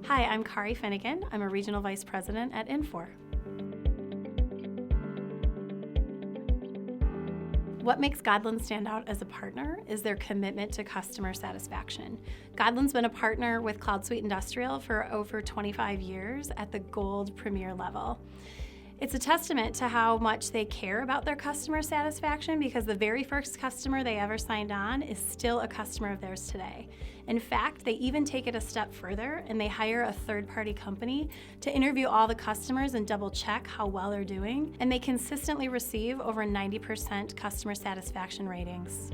Hi, I'm Kari Finnigan. I'm a Regional Vice President at Infor. What makes Godlan stand out as a partner is their commitment to customer satisfaction. Godlan's been a partner with CloudSuite Industrial for over 25 years at the Gold Premier level. It's a testament to how much they care about their customer satisfaction because the very first customer they ever signed on is still a customer of theirs today. In fact, they even take it a step further and they hire a third-party company to interview all the customers and double-check how well they're doing, and they consistently receive over 90% customer satisfaction ratings.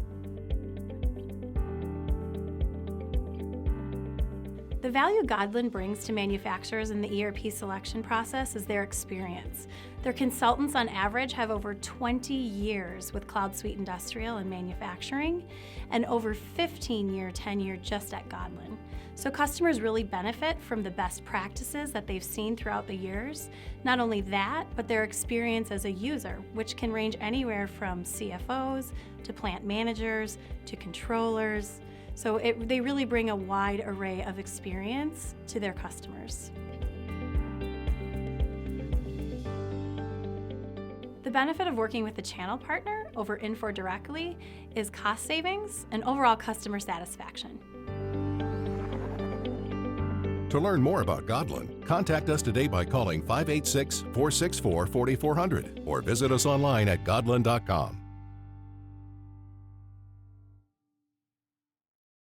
The value Godlan brings to manufacturers in the ERP selection process is their experience. Their consultants on average have over 20 years with CloudSuite Industrial and manufacturing and over 15-year tenure just at Godlan. So customers really benefit from the best practices that they've seen throughout the years. Not only that, but their experience as a user, which can range anywhere from CFOs to plant managers to controllers. So they really bring a wide array of experience to their customers. The benefit of working with a channel partner over Infor directly is cost savings and overall customer satisfaction. To learn more about Godlan, contact us today by calling 586-464-4400 or visit us online at godlan.com.